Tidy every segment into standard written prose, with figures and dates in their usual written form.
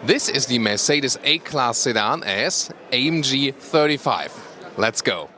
This is the Mercedes A-Class Sedan as AMG 35. Let's go!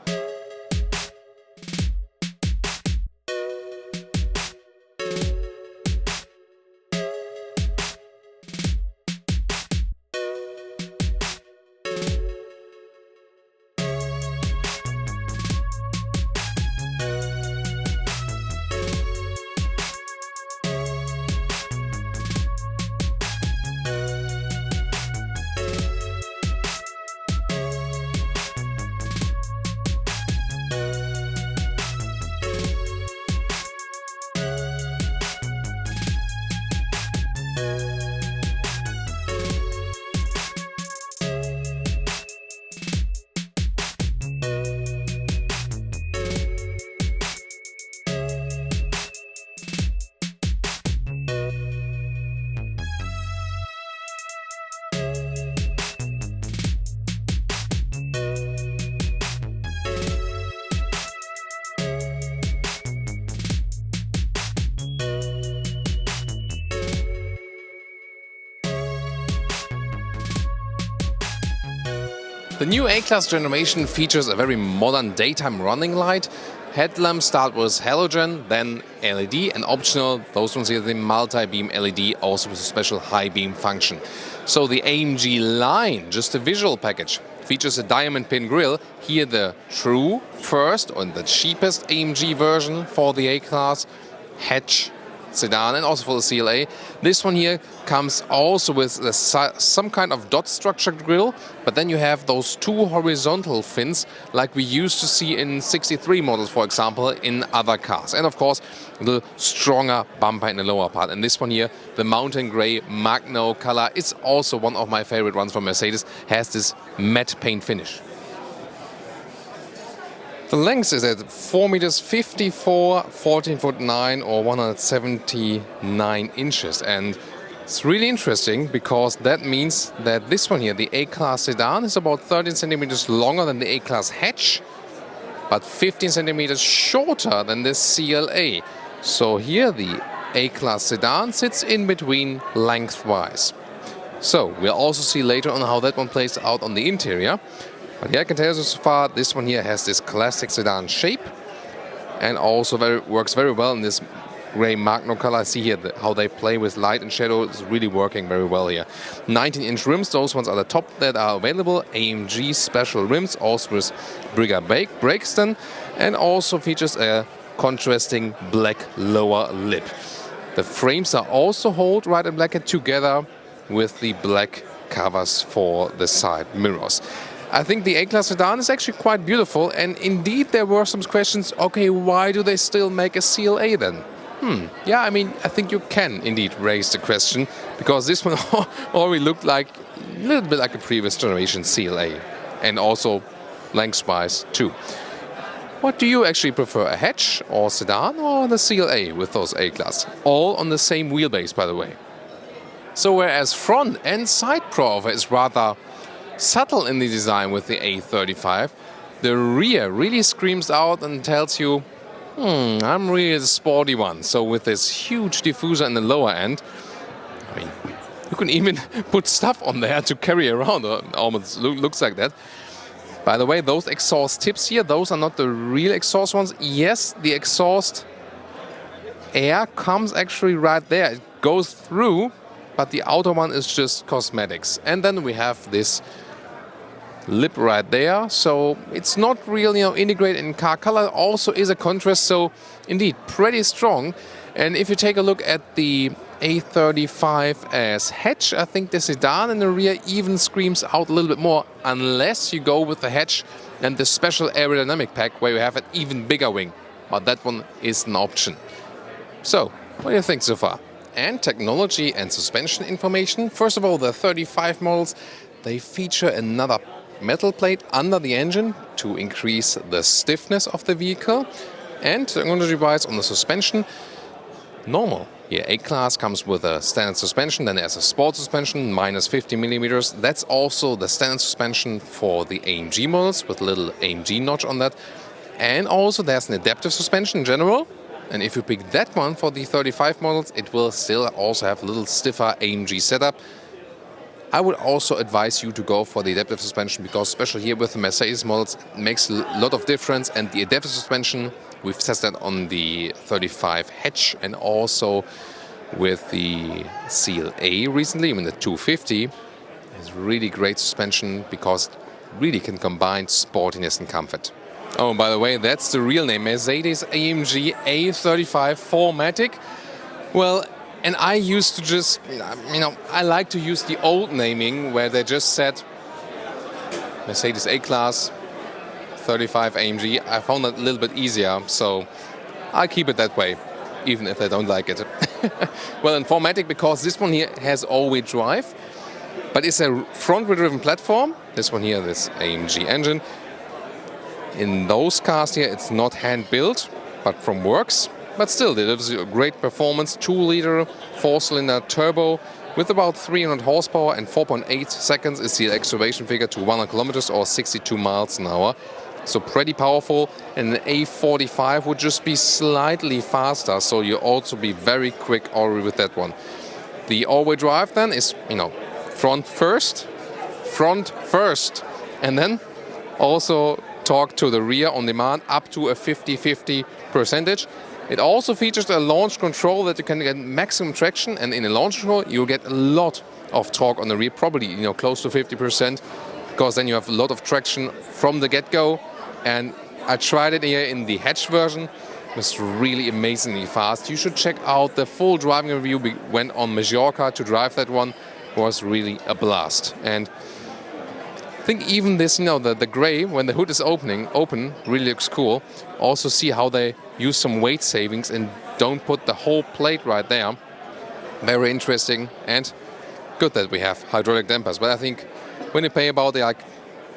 The new A-Class generation features a very modern daytime running light. Headlamps start with halogen, then LED, and optional, those ones here, the multi-beam LED, also with a special high beam function. So the AMG line, just a visual package, features a diamond pin grille. Here the true first and the cheapest AMG version for the A-Class hatch sedan and also for the CLA. This one here comes also with some kind of dot structured grille, but then you have those two horizontal fins like we used to see in 63 models, for example, in other cars. And of course, a little stronger bumper in the lower part. And this one here, the mountain gray Magno color, is also one of my favorite ones from Mercedes, has this matte paint finish. The length is at 4 meters 54, 14 foot 9 or 179 inches, and it's really interesting because that means that this one here, the A-Class Sedan, is about 13 centimeters longer than the A-Class hatch, but 15 centimeters shorter than the CLA. So here the A-Class Sedan sits in between lengthwise. So we'll also see later on how that one plays out on the interior. But yeah, I can tell you so far, this one here has this classic sedan shape and also works very well in this gray Magno color. I see here how they play with light and shadow is really working very well here. 19-inch rims, those ones are the top that are available. AMG special rims, also with Brigger brakes then, and also features a contrasting black lower lip. The frames are also hold right and black together with the black covers for the side mirrors. I think the A-Class Sedan is actually quite beautiful, and indeed there were some questions, okay, why do they still make a CLA then? Yeah, I mean, I think you can indeed raise the question, because this one already looked like a little bit like a previous generation CLA, and also lengthwise too. What do you actually prefer, a hatch or sedan or the CLA with those A-Class? All on the same wheelbase, by the way. So whereas front and side profile is rather subtle in the design with the A35, the rear really screams out and tells you, I'm really the sporty one. So with this huge diffuser in the lower end, I mean, you can even put stuff on there to carry around, or almost looks like that. By the way, those exhaust tips here, those are not the real exhaust ones. Yes, the exhaust air comes actually right there. It goes through, but the outer one is just cosmetics. And then we have this lip right there, so it's not really integrated in car color. Also is a contrast, so indeed pretty strong. And if you take a look at the A35 as hatch, I think the sedan in the rear even screams out a little bit more, unless you go with the hatch and the special aerodynamic pack where you have an even bigger wing, but that one is an option. So what do you think so far? And technology and suspension information. First of all, the 35 models, they feature another metal plate under the engine to increase the stiffness of the vehicle. And technology-wise on the suspension, normal. Here, A-Class comes with a standard suspension, then there's a sport suspension, minus 50 millimeters. That's also the standard suspension for the AMG models with a little AMG notch on that. And also there's an adaptive suspension in general. And if you pick that one for the 35 models, it will still also have a little stiffer AMG setup. I would also advise you to go for the adaptive suspension, because especially here with the Mercedes models, it makes a lot of difference. And the adaptive suspension, we've tested that on the 35 hatch and also with the CLA recently, I mean the 250, is really great suspension because it really can combine sportiness and comfort. Oh, by the way, that's the real name, Mercedes-AMG A35 4MATIC. Well, and I used to just, I like to use the old naming where they just said Mercedes A-class, 35 AMG. I found that a little bit easier, so I keep it that way, even if I don't like it. Well, in 4MATIC, because this one here has all-wheel drive, but it's a front-wheel driven platform. This one here, this AMG engine. In those cars here, it's not hand-built, but from works. But still, it delivers a great performance. 2-liter, 4-cylinder turbo with about 300 horsepower and 4.8 seconds is the acceleration figure to 100 kilometers or 62 miles an hour. So pretty powerful. And an A45 would just be slightly faster, so you'll also be very quick already with that one. The all-wheel drive then is, front first, and then also torque to the rear on demand up to a 50-50 percentage. It also features a launch control that you can get maximum traction, and in a launch control you get a lot of torque on the rear, probably close to 50%, because then you have a lot of traction from the get-go. And I tried it here in the hatch version. It's really amazingly fast. You should check out the full driving review. We went on Mallorca to drive that one. It was really a blast. And I think even this, the gray, when the hood is open, really looks cool. Also see how they use some weight savings and don't put the whole plate right there. Very interesting, and good that we have hydraulic dampers. But I think when you pay about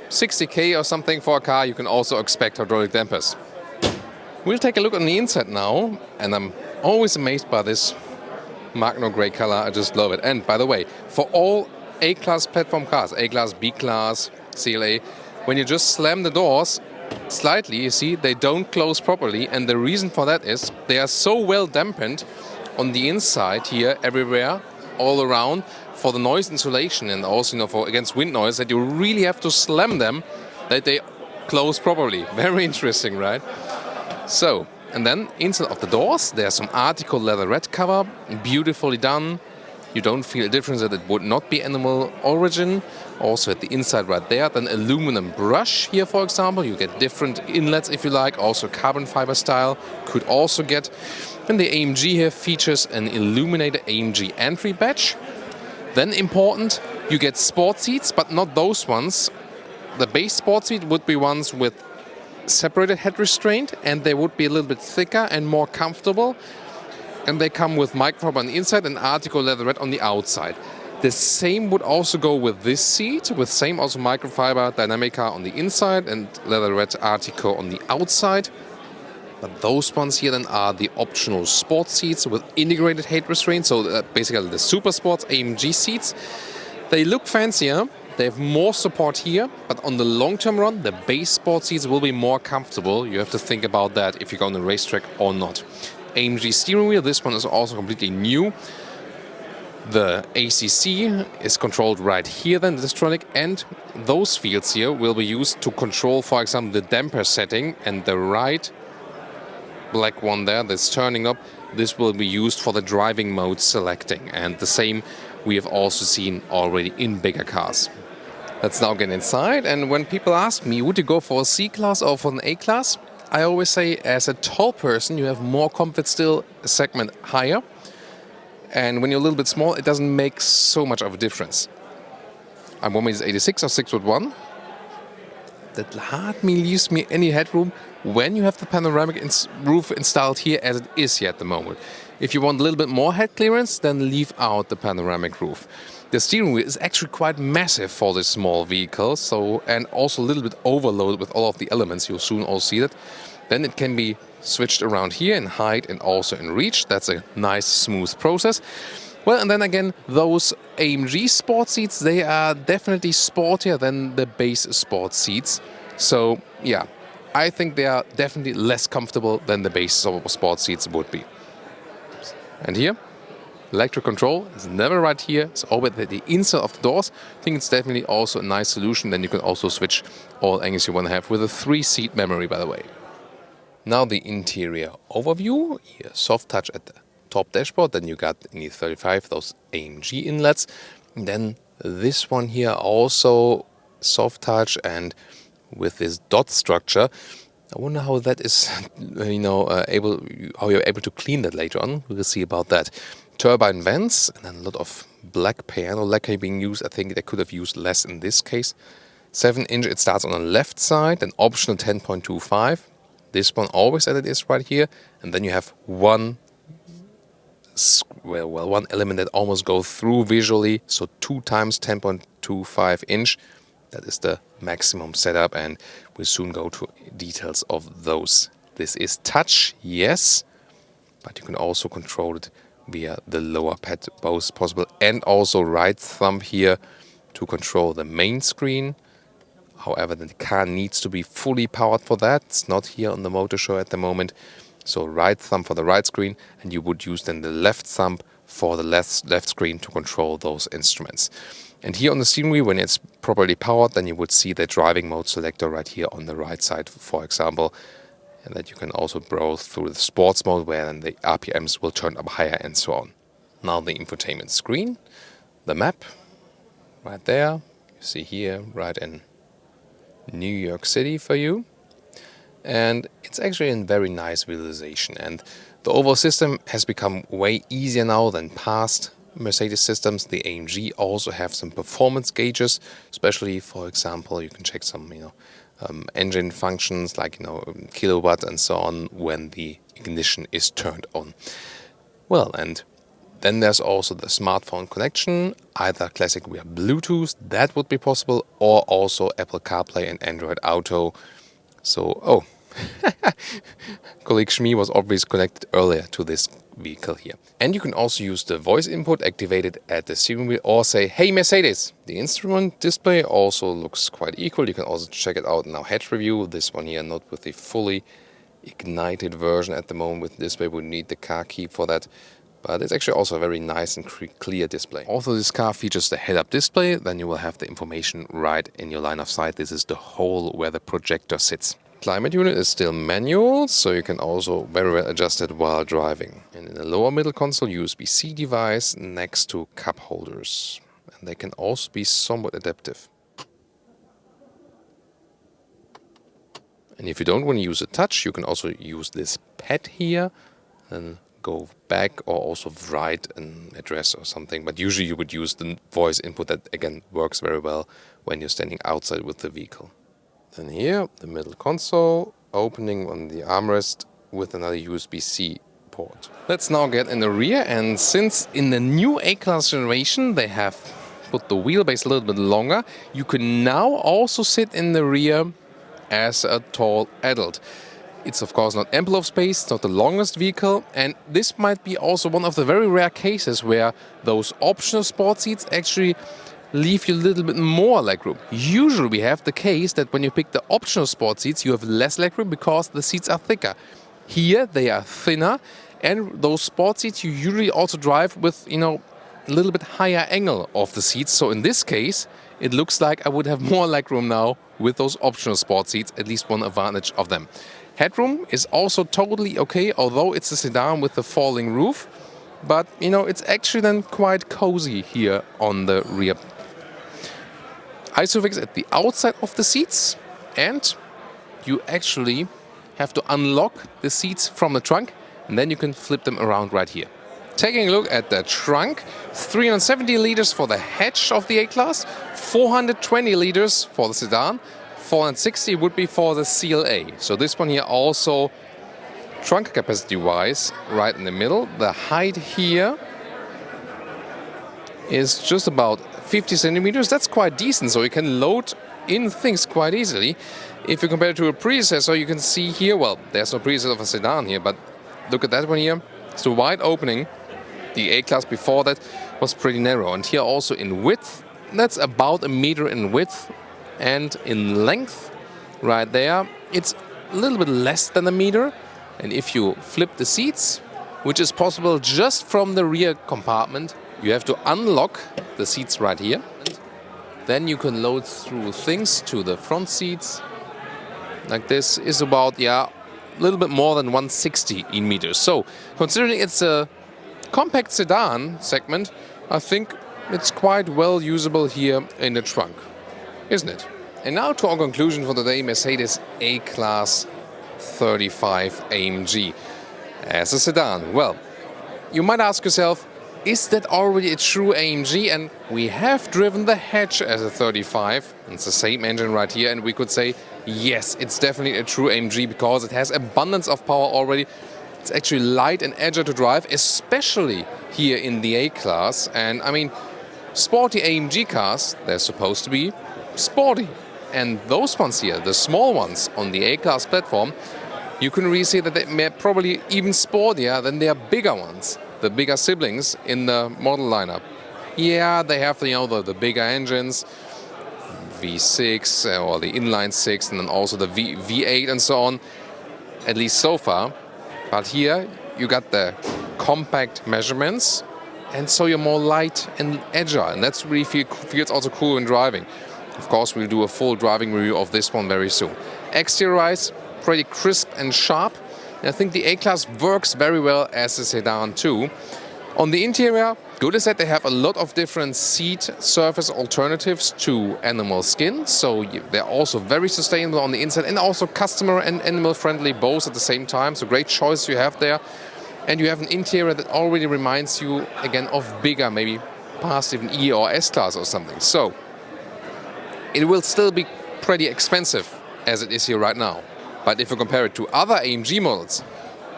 60k or something for a car, you can also expect hydraulic dampers. We'll take a look on the inside now, and I'm always amazed by this Magno grey color. I just love it. And by the way, for all A-class platform cars, A-class, B-class, CLA, when you just slam the doors slightly, you see they don't close properly, and the reason for that is they are so well dampened on the inside here, everywhere, all around, for the noise insulation and also for against wind noise, that you really have to slam them that they close properly. Very interesting, right? So, and then inside of the doors there's some article leatherette cover, beautifully done. You don't feel a difference that it would not be animal origin. Also at the inside right there, then aluminum brush here, for example. You get different inlets if you like, also carbon fiber style could also get. And the AMG here features an illuminated AMG entry badge. Then important, you get sport seats, but not those ones. The base sport seat would be ones with separated head restraint, and they would be a little bit thicker and more comfortable. And they come with microfiber on the inside and article leatherette on the outside. The same would also go with this seat, with same also microfiber Dynamica on the inside and leatherette article on the outside. But those ones here then are the optional sport seats with integrated head restraint, so basically the Super Sports AMG seats. They look fancier, they have more support here, but on the long-term run, the base sport seats will be more comfortable. You have to think about that if you go on the racetrack or not. AMG steering wheel, this one is also completely new. The ACC is controlled right here then, the Distronic, and those fields here will be used to control, for example, the damper setting, and the right black one there that's turning up, this will be used for the driving mode selecting, and the same we have also seen already in bigger cars. Let's now get inside, and when people ask me, would you go for a C-class or for an A-class? I always say, as a tall person, you have more comfort still, a segment higher. And when you're a little bit small, it doesn't make so much of a difference. I'm 1m86 or 6'1". That hardly leaves me any headroom when you have the panoramic roof installed here as it is here at the moment. If you want a little bit more head clearance, then leave out the panoramic roof. The steering wheel is actually quite massive for this small vehicle, and also a little bit overloaded with all of the elements. You'll soon all see that. Then it can be switched around here in height and also in reach. That's a nice, smooth process. Well, and then again, those AMG sport seats, they are definitely sportier than the base sport seats. So, yeah, I think they are definitely less comfortable than the base sport seats would be. And here, electric control is never right here. It's always at the inside of the doors. I think it's definitely also a nice solution. Then you can also switch all angles you want to have with a 3-seat memory, by the way. Now the interior overview. Here, soft touch at the top dashboard. Then you got in the 35 those AMG inlets. And then this one here also soft touch and with this dot structure. I wonder how that is, how you're able to clean that later on. We will see about that. Turbine vents and then a lot of black piano lacquer being used. I think they could have used less in this case. 7-inch, it starts on the left side, an optional 10.25. This one always as it is right here. And then you have one element that almost goes through visually. So 2 times 10.25 inch. That is the maximum setup, and we'll soon go to details of those. This is touch, yes, but you can also control it via the lower pad, both possible, and also right thumb here to control the main screen. However, the car needs to be fully powered for that. It's not here on the motor show at the moment. So right thumb for the right screen, and you would use then the left thumb for the left screen to control those instruments. And here on the steering wheel, when it's properly powered, then you would see the driving mode selector right here on the right side, for example. And that you can also browse through the sports mode, where then the RPMs will turn up higher and so on. Now the infotainment screen, the map, right there. You see here, right in New York City for you. And it's actually a very nice visualization. And the overall system has become way easier now than past Mercedes systems. The AMG also have some performance gauges, especially, for example, you can check some engine functions like kilowatt and so on when the ignition is turned on. Well, and then there's also the smartphone connection, either classic via Bluetooth, that would be possible, or also Apple CarPlay and Android Auto. So, colleague Shmi was obviously connected earlier to this vehicle here. And you can also use the voice input activated at the steering wheel, or say, "Hey Mercedes." The instrument display also looks quite equal. You can also check it out in our head review. This one here, not with the fully ignited version at the moment with display. We need the car key for that. But it's actually also a very nice and clear display. Also, this car features the head-up display. Then you will have the information right in your line of sight. This is the hole where the projector sits. Climate unit is still manual, so you can also very well adjust it while driving. And in the lower middle console, USB-C device next to cup holders. And they can also be somewhat adaptive. And if you don't want to use a touch, you can also use this pad here and go back, or also write an address or something. But usually you would use the voice input that, again, works very well when you're standing outside with the vehicle. Then here, the middle console, opening on the armrest with another USB-C port. Let's now get in the rear, and since in the new A-class generation they have put the wheelbase a little bit longer, you can now also sit in the rear as a tall adult. It's of course not ample of space, it's not the longest vehicle, and this might be also one of the very rare cases where those optional sport seats actually leave you a little bit more legroom. Usually we have the case that when you pick the optional sport seats, you have less legroom because the seats are thicker. Here they are thinner, and those sport seats you usually also drive with, a little bit higher angle of the seats. So in this case, it looks like I would have more legroom now with those optional sport seats, at least one advantage of them. Headroom is also totally okay, although it's a sedan with the falling roof. But, it's actually then quite cozy here on the rear. Isofix at the outside of the seats, and you actually have to unlock the seats from the trunk, and then you can flip them around right here. Taking a look at the trunk, 370 liters for the hatch of the A-Class, 420 liters for the sedan, 460 would be for the CLA. So this one here also, trunk capacity-wise, right in the middle. The height here is just about 50 centimeters. That's quite decent, so you can load in things quite easily. If you compare it to a predecessor, you can see here, well, there's no predecessor of a sedan here, but look at that one here. It's the wide opening. The A-Class before that was pretty narrow. And here also in width, that's about 1 meter in width. And in length, right there, it's a little bit less than 1 meter. And if you flip the seats, which is possible just from the rear compartment. You have to unlock the seats right here. Then you can load through things to the front seats. Like this is about, yeah, a little bit more than 160 in meters. So considering it's a compact sedan segment, I think it's quite well usable here in the trunk, isn't it? And now to our conclusion for today, Mercedes A-Class 35 AMG as a sedan. Well, you might ask yourself, is that already a true AMG? And we have driven the hatch as a 35. It's the same engine right here, and we could say, yes, it's definitely a true AMG because it has abundance of power already. It's actually light and agile to drive, especially here in the A-Class. And I mean, sporty AMG cars, they're supposed to be sporty. And those ones here, the small ones on the A-Class platform, you can really see that they're probably even sportier than their bigger ones, the bigger siblings in the model lineup. Yeah, they have, you know, the bigger engines, V6 or the inline 6, and then also the V8 and so on, at least so far. But here you got the compact measurements, and so you're more light and agile, and that's really feels also cool when driving. Of course, we'll do a full driving review of this one very soon. Exterior-wise, pretty crisp and sharp. And I think the A-Class works very well as a sedan too. On the interior, good is that they have a lot of different seat surface alternatives to animal skin. So they're also very sustainable on the inside and also customer and animal friendly both at the same time. So great choice you have there. And you have an interior that already reminds you again of bigger, maybe past even E or S-Class or something. So it will still be pretty expensive as it is here right now. But if you compare it to other AMG models,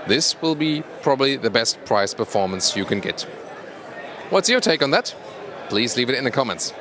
this will be probably the best price performance you can get. What's your take on that? Please leave it in the comments.